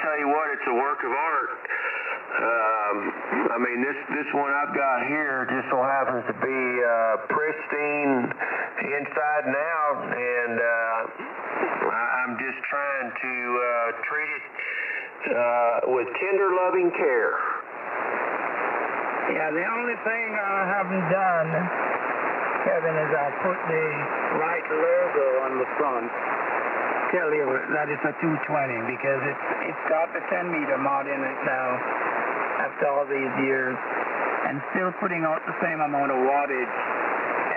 tell you what, it's a work of art. I mean, this one I've got here just so happens to be pristine inside and out, and I'm just trying to treat it with tender, loving care. Yeah, the only thing I haven't done, Kevin, is I put the right logo on the front. Tell you that it's a 220 because it's got the 10-meter mod in it now after all these years, and still putting out the same amount of wattage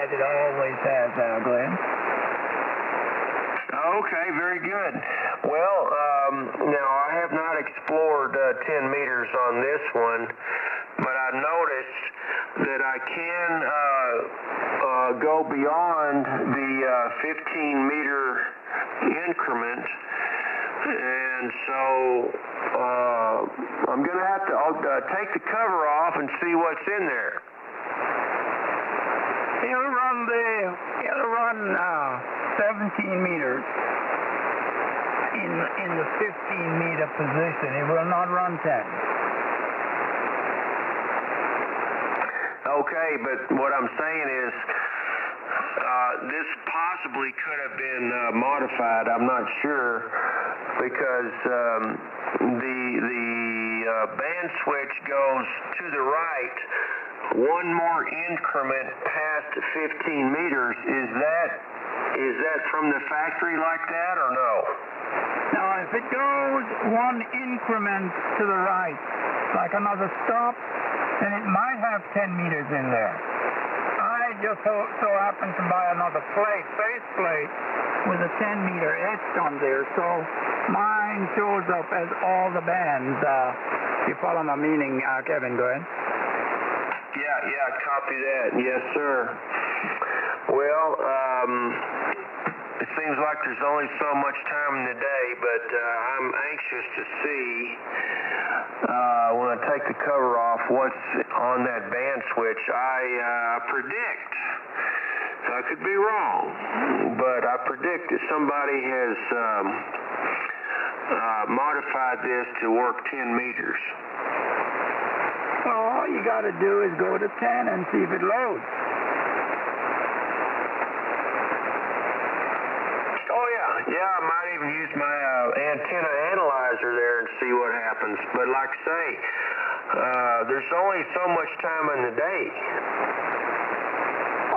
as it always has, Glenn. Okay, very good. Well, now I have not explored 10 meters on this one, but I noticed that I can go beyond the 15-meter increment, and so I'm going to have to take the cover off and see what's in there. It'll run 17 meters in the 15-meter position. It will not run 10. Okay, but what I'm saying is this possibly could have been modified. I'm not sure because the band switch goes to the right one more increment past 15 meters. Is that from the factory like that or no? Now, if it goes one increment to the right, like another stop, then it might have 10 meters in there. I just so happened to buy another face plate with a 10-meter etched on there, so mine shows up as all the bands. You follow my meaning, Kevin? Go ahead. Yeah, copy that. Yes, sir. Well, it seems like there's only so much time in the day, but I'm anxious to see when I take the cover off what's on that band switch. I predict, I could be wrong, but I predict that somebody has modified this to work 10 meters. Well, all you got to do is go to 10 and see if it loads. Yeah, I might even use my antenna analyzer there and see what happens. But like I say, there's only so much time in the day.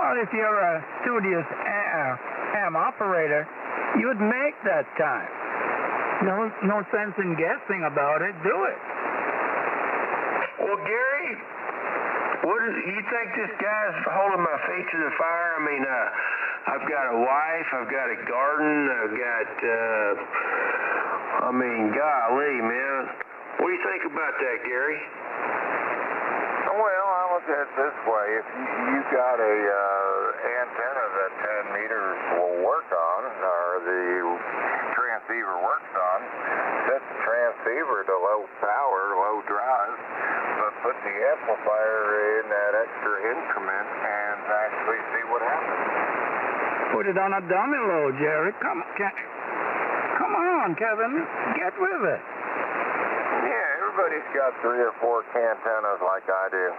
Well, if you're a studious ham operator, you'd make that time. No sense in guessing about it. Do it. Well, Gary, you think this guy's holding my feet to the fire? I mean, I've got a wife, I've got a garden, I've got, golly, man. What do you think about that, Gary? Well, I look at it this way. If you got a antenna that 10 meters will work on, or the transceiver works on, set the transceiver to low power, low drive, but put the amplifier in that extra increment and actually see what happens. Put it on a dummy load, Jerry. Come on, Kevin. Get with it. Yeah, everybody's got 3 or 4 antennas like I do.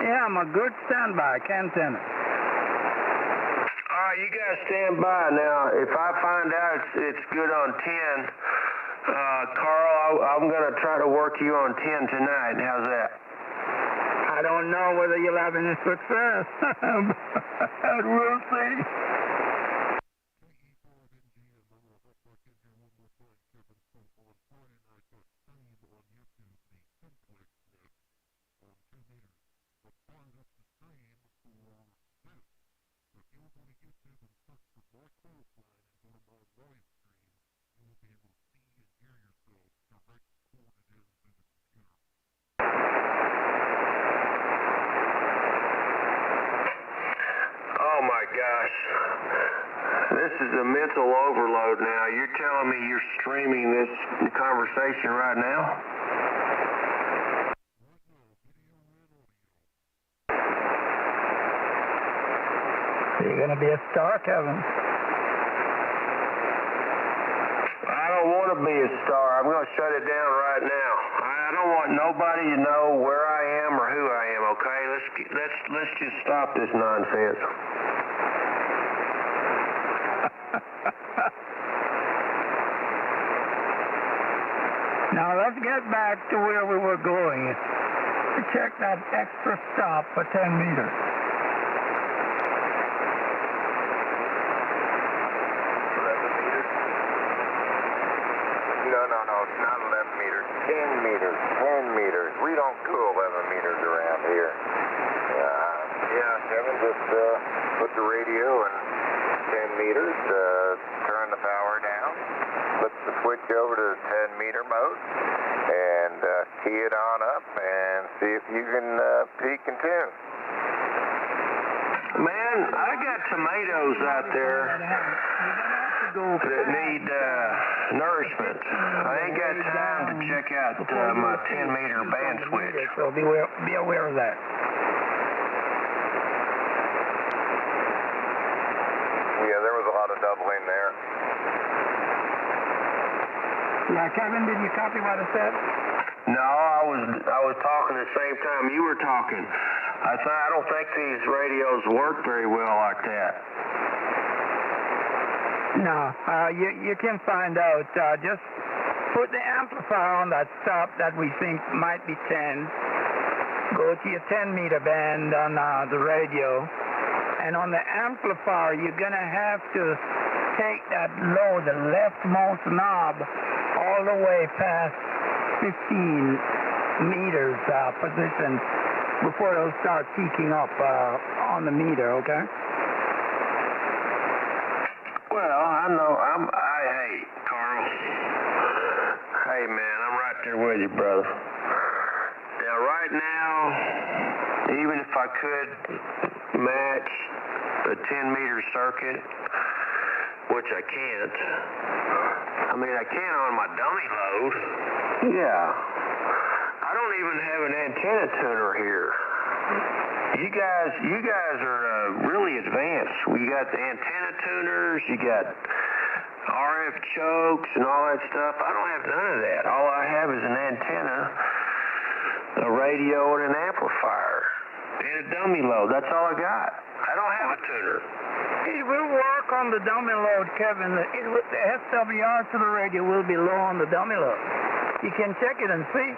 Yeah, I'm a good standby antenna. All right, you guys stand by. Now, if I find out it's good on 10, Carl, I'm going to try to work you on 10 tonight. How's that? I don't know whether you'll have any success. But we'll see. Oh my gosh. This is a mental overload now. You're telling me you're streaming this conversation right now? You're going to be a star, Kevin. I don't want going to be a star. I'm going to shut it down right now. I don't want nobody to know where I am or who I am. Okay, let's just stop this nonsense. Now let's get back to where we were going. Check that extra stop for 10 meters. No, it's not 11 meters. 10 meters. 10 meters. We don't do 11 meters around here. Kevin, just put the radio in 10 meters, turn the power down, flip the switch over to the 10-meter mode, and key it on up and see if you can peak and tune. Man, I got tomatoes out there that need nourishment. I ain't got time to check out my 10-meter band switch. So be aware of that. Yeah, there was a lot of doubling there. Yeah, Kevin, did you copy what I said? No, I was talking the same time you were talking. I don't think these radios work very well like that. No, you can find out. Just put the amplifier on that stop that we think might be 10. Go to your 10-meter band on the radio. And on the amplifier, you're going to have to take that low, the leftmost knob, all the way past 15 meters position before it'll start peaking up on the meter, okay? Well, I know. Hey, Carl. Hey, man, I'm right there with you, brother. Now, right now, even if I could match a 10-meter circuit, which I can't. I mean, I can on my dummy load. Yeah. I don't even have an antenna tuner here. You guys are really advanced. We got the antenna tuners, you got RF chokes and all that stuff. I don't have none of that. All I have is an antenna, a radio, and an amplifier, and a dummy load. That's all I got. I don't have a tuner. It will work on the dummy load, Kevin. The SWR to the radio will be low on the dummy load. You can check it and see.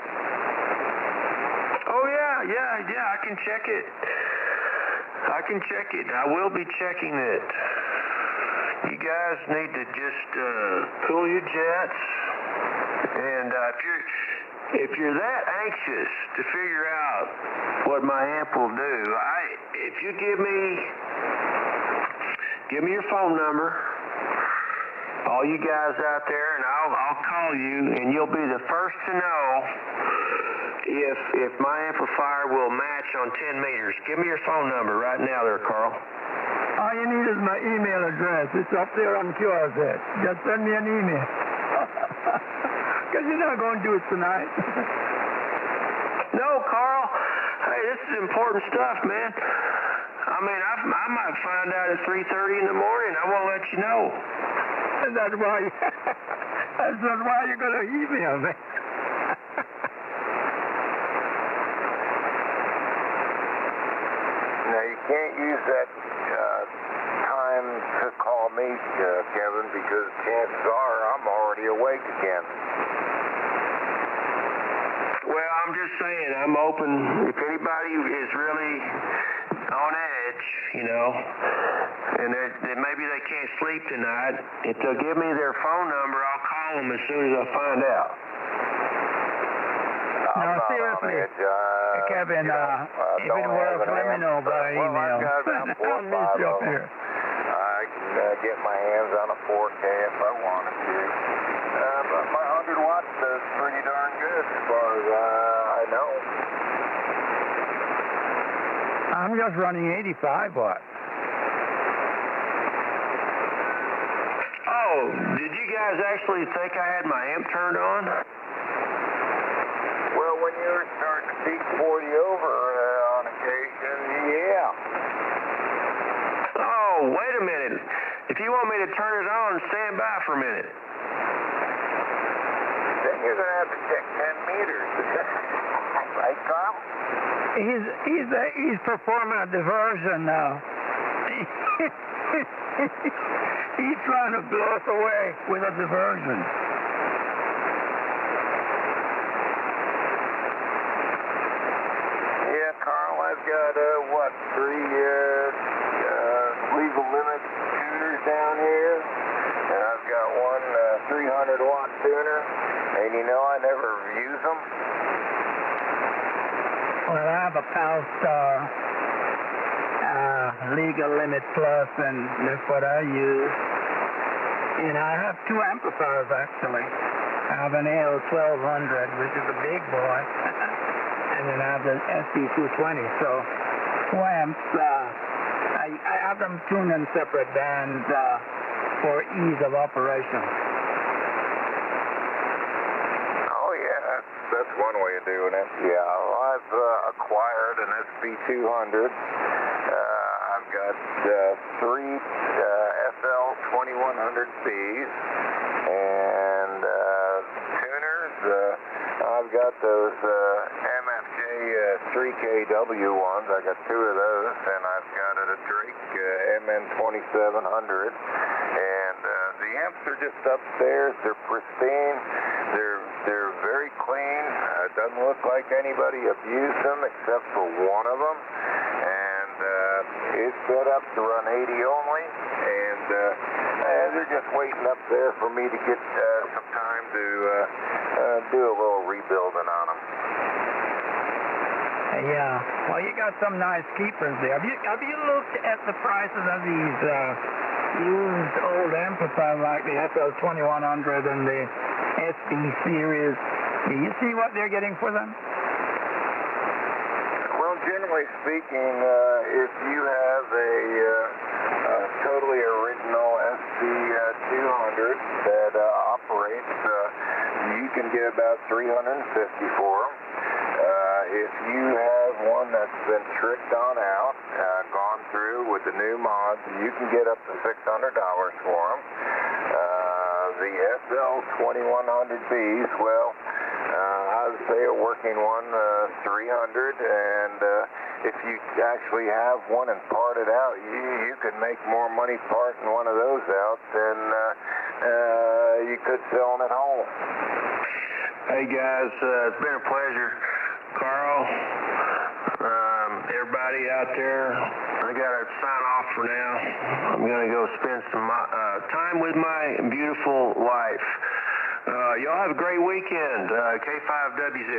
Oh, yeah, I can check it. I will be checking it. You guys need to just cool your jets. And if you're that anxious to figure out what my amp will do, if you give me your phone number, all you guys out there, and I'll call you, and you'll be the first to know if my amplifier will match on 10 meters. Give me your phone number right now there, Carl. All you need is my email address. It's up there on QRZ. Just send me an email. Because you're not going to do it tonight. No, Carl. Hey, this is important stuff, man. I mean, I might find out at 3:30 in the morning. I won't let you know. That's why you're going to email me. Now, you can't use that time to call me, Kevin, because chances are I'm already awake again. Well, I'm just saying, I'm open. If anybody is really on edge, and maybe they can't sleep tonight, if they'll give me their phone number, I'll call them as soon as I find out. No, seriously, Kevin, if it works, let me know by email. I'll meet you up here. I can get my hands on a 4K if I wanted to. But my 100 watts does pretty darn good as far as I know. I'm just running 85 watts. Oh, did you guys actually think I had my amp turned on? Well, when you were starting to peak 40 over on occasion, yeah. Oh, wait a minute. If you want me to turn it on, stand by for a minute. then you're going to have to check 10 meters. Right, Carl? He's performing a diversion now. He's trying to blow us away with a diversion. Yeah, Carl, I've got, three legal limit tuners down here. And I've got one 300-watt tuner. And you know, I never use them. Well, I have a Palstar Legal Limit Plus, and that's what I use. And I have two amplifiers, actually. I have an AL1200, which is a big boy, and then I have the SD220. So, two amps. I have them tuned in separate bands for ease of operation. Oh, yeah, that's one way of doing it. Yeah, I've acquired an SP200. I've got three FL2100Bs and tuners. I've got those MFJ 3KW ones. I got two of those, and I've got a Drake MN2700. And the amps are just upstairs. They're pristine. They're very clean. It doesn't look like anybody abused them except for one of them. And it's set up to run 80 only. And they're just waiting up there for me to get some time to do a little rebuilding on them. Yeah. Well, you got some nice keepers there. Have you looked at the prices of these used old amplifiers like the FL2100 and the SD series? Do you see what they're getting for them? Well, generally speaking, if you have a totally original SC200 that operates, you can get about $350 for them. If you have one that's been tricked on out, gone through with the new mods, you can get up to $600 for them. The SL2100Bs, well, I would say a working one, $300, and if you actually have one and part it out, you could make more money parting one of those out than you could selling at home. Hey guys, it's been a pleasure. Carl, everybody out there, I got to sign off for now. I'm going to go spend some time with my beautiful wife. Y'all have a great weekend. K5WZ.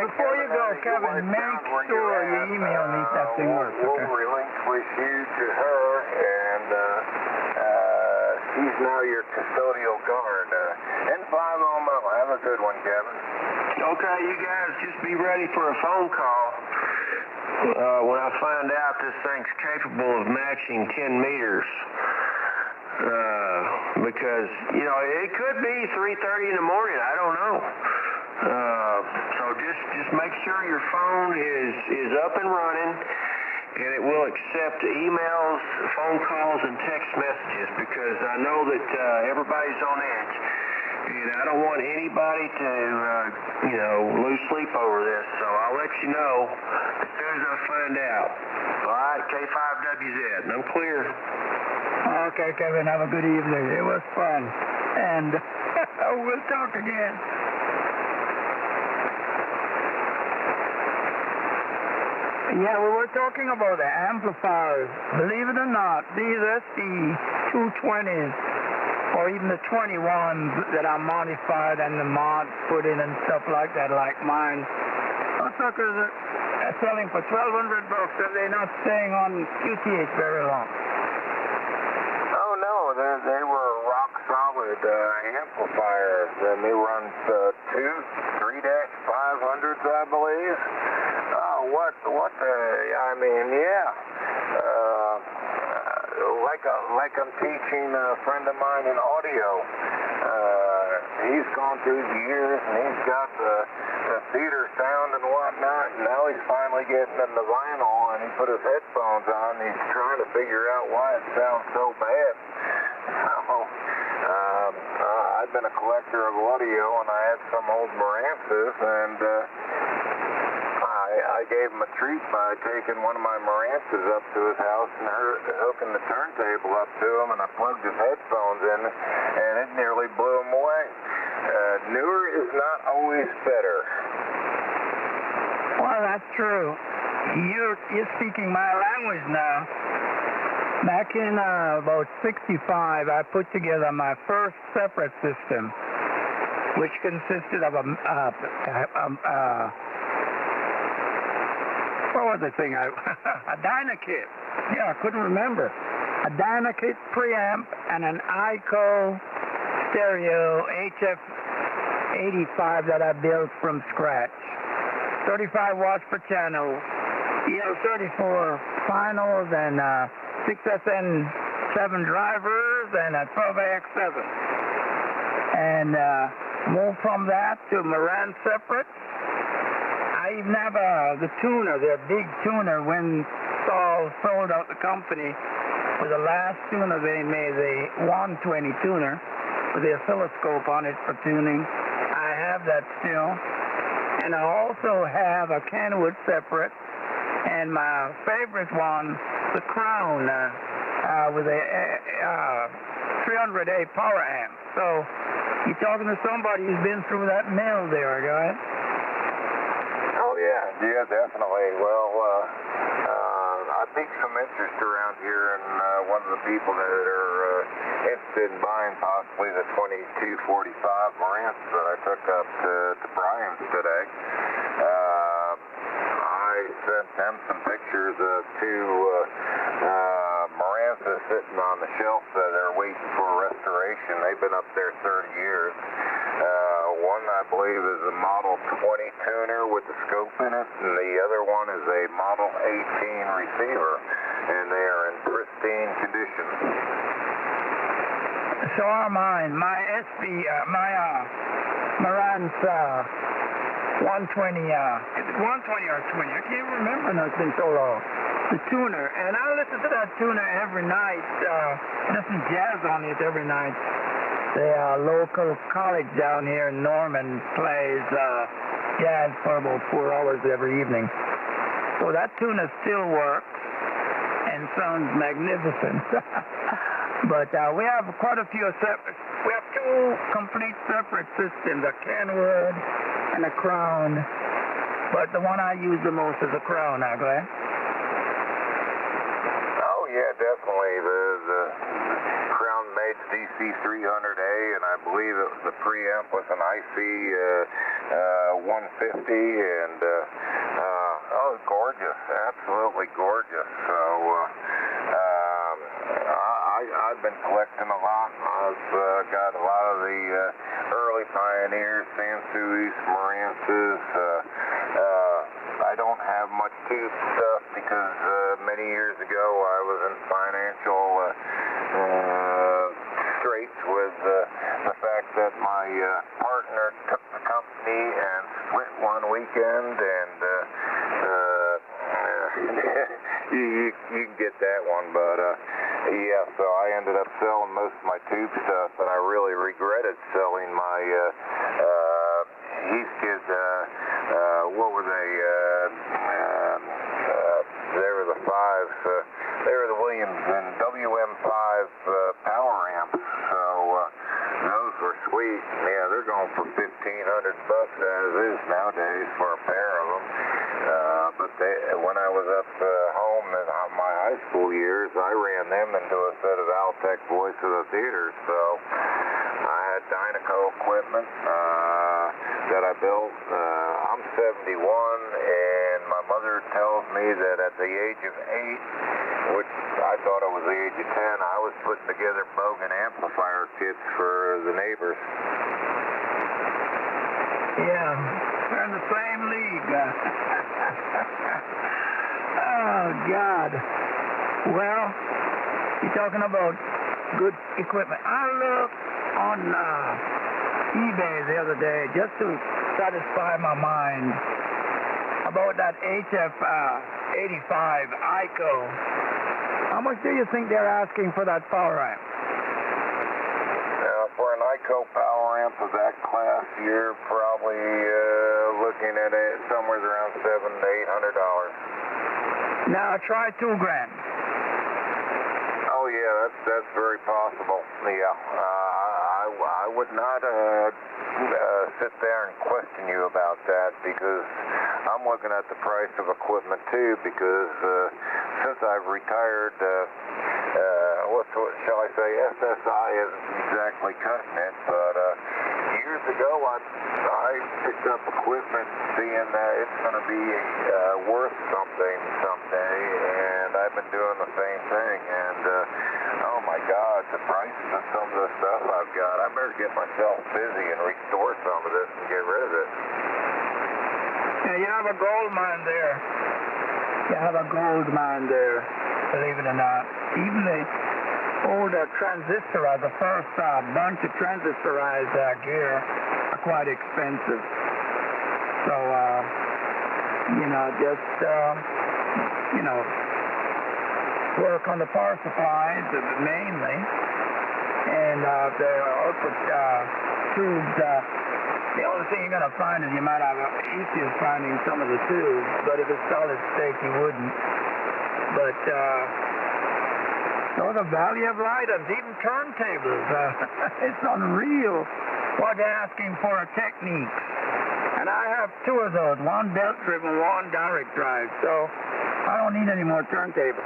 Before you go, Kevin, make sure you email me if that thing works. We'll relinquish you to her, and she's now your custodial guard. N5OMO. Have a good one, Kevin. Okay, you guys just be ready for a phone call when I find out this thing's capable of matching 10 meters. Because, you know, it could be 3:30 in the morning. I don't know. So just make sure your phone is up and running, and it will accept emails, phone calls, and text messages, because I know that everybody's on edge. And I don't want anybody to, lose sleep over this. So I'll let you know as soon as I find out. All right, K5WZ, and I'm clear. Okay, Kevin, have a good evening. It was fun. And we'll talk again. Yeah, we were talking about the amplifiers. Believe it or not, these SD220s, or even the 21s that are modified and the mods put in and stuff like that, like mine, those suckers are selling for $1,200, and they're not staying on QTH very long. Oh, no, they were rock-solid amplifiers, and they run 3-500s, I believe. Oh, like I'm teaching a friend of mine in audio. He's gone through the years, and he's got the theater sound and whatnot, and now he's finally getting in the vinyl, and he put his headphones on, and he's trying to figure out why it sounds so bad. So, I've been a collector collector of audio, and I had some old Marantzas, and I gave him a treat by taking one of my Marantzas up to his house and hooking the turntable up to him, and I plugged his headphones in, and it nearly blew him away. Newer is not always better. Well, that's true. You're speaking my language now. Back in about 65, I put together my first separate system, which consisted of a what was the thing? A Dynakit. Yeah, I couldn't remember. A Dynakit preamp and an ICO stereo HF85 that I built from scratch. 35 watts per channel, EL34 finals, and 6SN7 drivers, and a 12AX7. And moved from that to Marantz separate. I even have the tuner, their big tuner, when Saul sold out the company, was the last tuner they made, the 120 tuner, with the oscilloscope on it for tuning. I have that still. And I also have a Kenwood separate, and my favorite one, the Crown, with a 300A power amp. So you're talking to somebody who's been through that mill there, guys. Oh, yeah, definitely. Well, I piqued some interest around here, and one of the people that are interested in buying possibly the 2245 Marantz that I took up to Brian's today. I sent them some pictures of two Marantzas sitting on the shelf that are waiting for restoration. They've been up there 30 years. One, I believe, is a Model 20 tuner with the scope in it, and the other one is a Model 18 receiver, and they are in pristine condition. So are mine. My Marantz 120, is it 120 or 20? I can't remember now, it's been so long. The tuner, and I listen to that tuner every night, listen jazz on it every night. The local college down here in Norman plays jazz for about 4 hours every evening. So that tuner still works and sounds magnificent. But we have quite a few separate. We have two complete separate systems, a Kenwood and a Crown. But the one I use the most is a Crown, now, Glenn. Oh, yeah, definitely. The Crown made DC300A, and I believe the preamp was an IC 150, and oh, gorgeous, absolutely gorgeous. So I've been collecting a lot. I've got a lot of the early pioneers, Sansuis, Marantzas. I don't have much tube stuff because many years ago I was in financial straits with the fact that my partner took the company and split one weekend, and you can get that one, but yeah, so I ended up selling most of my tube stuff, and I really regretted selling my Heathkit, what were they, they were the fives, they were the Williams and WM5 power amps, so those were sweet. Yeah, they're going for $1,500 as is nowadays for a pair of them. But when I was up home in my high school years, I ran them into a set of Altec Voice of the Theater. So I had Dynaco equipment that I built. I'm 71, and my mother tells me that at the age of 8, which I thought I was the age of 10, I was putting together Bogan amplifier kits for the neighbors. Yeah, we're in the same league. Oh, God. Well, you're talking about good equipment. I looked on eBay the other day just to satisfy my mind about that HF85 ICO. How much do you think they're asking for that power amp? For an Dynaco power amp of that class, you're probably looking at it somewhere around $700 to $800. Now try $2,000. Oh yeah, that's very possible. Yeah, I would not sit there and question you about that, because I'm looking at the price of equipment too. Because since I've retired, what shall I say? SSI isn't exactly cutting it, but years ago I picked up equipment seeing that it's going to be worth something someday, and I've been doing the same thing. And oh my God, the prices of some of the stuff I've got, I better get myself busy and restore some of this and get rid of it. Yeah, you have a gold mine there. You have a gold mine there, believe it or not. Even the older transistor, the first bunch of transistorized gear are quite expensive. So, just, work on the power supplies mainly, and the output tubes. The only thing you're going to find is you might have issues finding some of the tubes, but if it's solid state, you wouldn't. But so the value of items, even turntables, it's unreal what they're asking for a technique. And I have two of those, one belt driven, one direct drive, so I don't need any more turntables.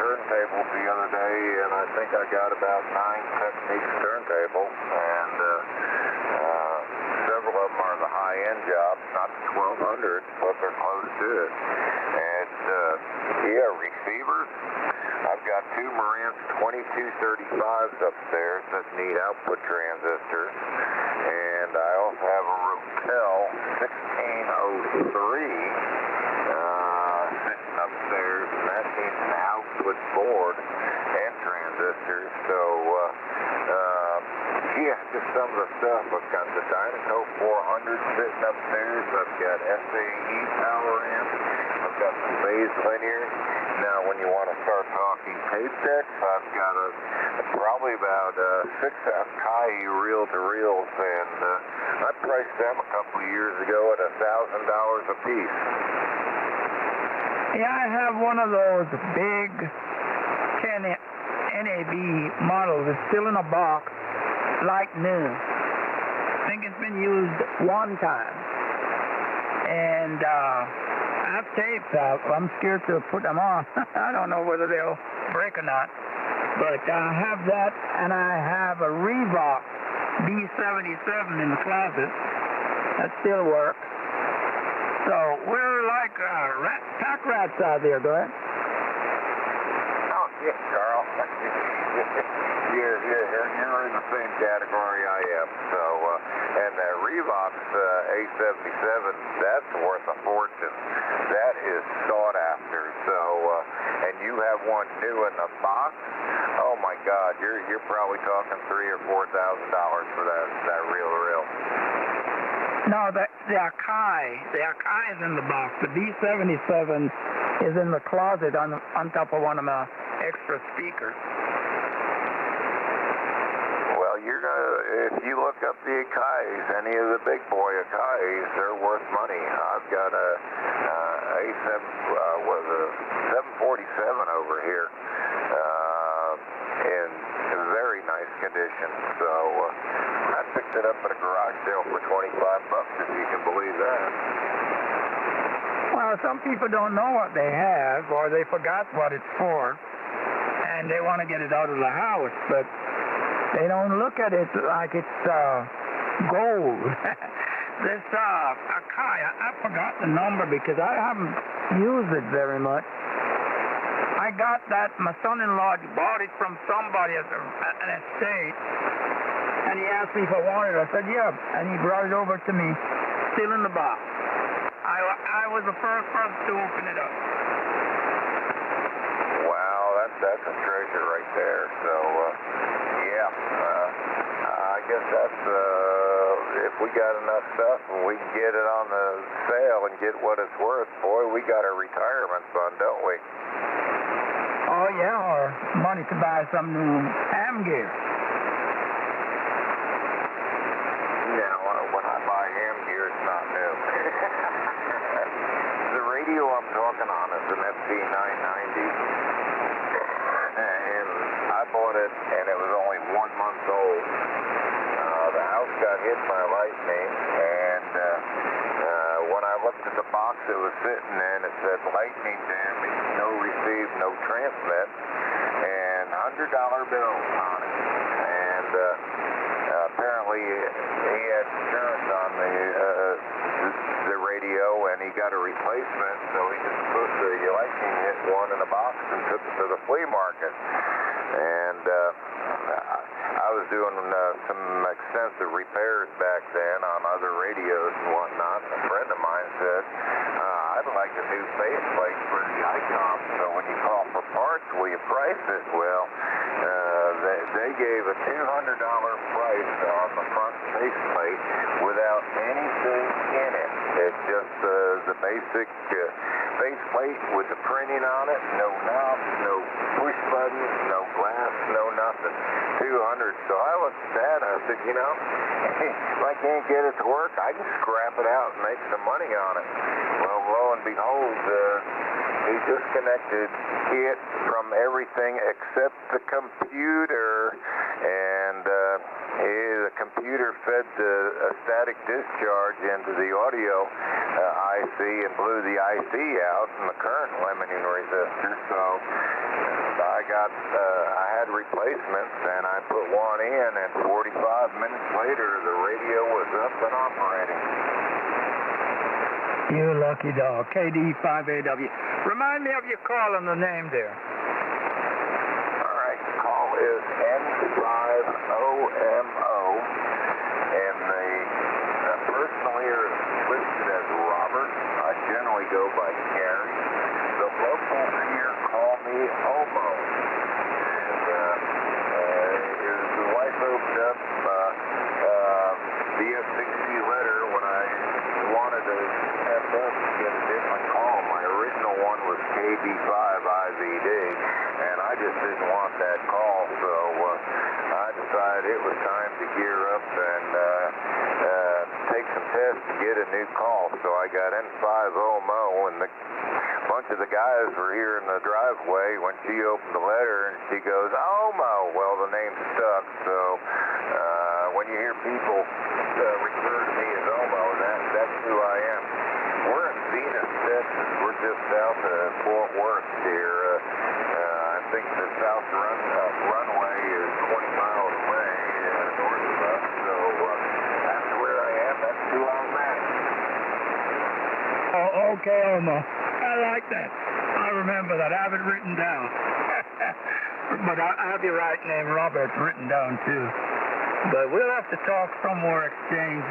Turntables the other day, and I think I got about 9 Techniques turntables, and several of them are the high-end jobs, not the 1200s, but they're close to it. And receivers. I've got 2 Marantz 2235s upstairs that need output transistors, and I also have a Ratel 1603 sitting upstairs, and that needs an output board and transistors. So just some of the stuff. I've got the Dynaco 400 sitting upstairs. I've got SAE power amp. I've got the phase linear. Now when you want to start talking tape decks, I've got probably about 6 Akai reel-to-reels, and I priced them a couple of years ago at $1,000 a piece. Yeah, I have one of those big 10 NAB models. It's still in a box, like new. I think it's been used one time. And I have tapes out. I'm scared to put them on. I don't know whether they'll break or not. But I have that, and I have a Reebok B77 in the closet. That still works. So we're like pack rats out there, go ahead. Oh, yeah, Carl. you're in the same category I am. So, and the Reebok's A77, that's worth a fortune. That is sought after. So, and you have one new in the box. Oh my God, you're probably talking $3,000 or $4,000 for that reel-to-reel. No, the Akai is in the box. The B77 is in the closet on top of one of my extra speakers. Well, if you look up the Akais, any of the big boy Akais, they're worth money. I've got a 747 over here in very nice condition. So I picked it up at a garage sale for $25, if you can believe that. Well, some people don't know what they have, or they forgot what it's for, and they want to get it out of the house, but they don't look at it like it's gold. This Akai, I forgot the number because I haven't used it very much. I got that, my son-in-law bought it from somebody at an estate, and he asked me if I wanted it. I said, yeah, and he brought it over to me, still in the box. I was the first person to open it up. Wow, that's a treasure right there. So, I guess that's, if we got enough stuff and we can get it on the sale and get what it's worth, boy, we got a retirement fund, don't we? Oh, yeah, or money to buy some new ham gear. No, when I buy ham gear, it's not new. The radio I'm talking on is an FD990. And I bought it, and it was only 1 month old. The house got hit by lightning, and when I looked at the box it was sitting in, it said lightning damage, no receive, no transmit, and $100 bills on it. And apparently he had insurance on the radio, and he got a replacement, so he just put the lightning hit one in a box and took it to the flea market. And I was doing some extensive repairs back then on other radios and whatnot. A friend of mine said, I'd like a new faceplate for the ICOM, so when you call for parts, will you price it? Well, they gave a $200 price on the front faceplate without anything in it. It's just the basic faceplate with the printing on it, no knobs, no push buttons, no glass, no nothing. $200. So I looked at that and I said, you know, if I can't get it to work, I can scrap it out and make some money on it. Well, lo and behold, he disconnected it from everything except the computer, and the computer fed a static discharge into the audio IC and blew the IC out and the current limiting resistor. So I had replacements, and I put one in, and 45 minutes later the radio was up and operating. You lucky dog. KD5AW. Remind me of your call and the name there. All right, call is N5OMO, and the person here is listed as Robert. I generally go by Gary. The locals here call me Omo. And the wife opened up the F60 letter when I wanted to have them get a different call. My original one was KB5IVD, and I just didn't want that call, so I decided it was time to gear up and take some tests to get a new call. So I got N5OMO, and a bunch of the guys were here in the driveway when she opened the letter, and she goes, Omo. Well, the name stuck, so when you hear people refer to me as Omo, that's who I am. We're in Zenith, Texas. We're just south of Fort Worth here. I think the south runway is 20 miles away north of us, so that's where I am. That's who I'm at. Oh, okay, Omo. I like that. I remember that. I have it written down. But I have your right name, Robert, written down, too. But we'll have to talk some more exchange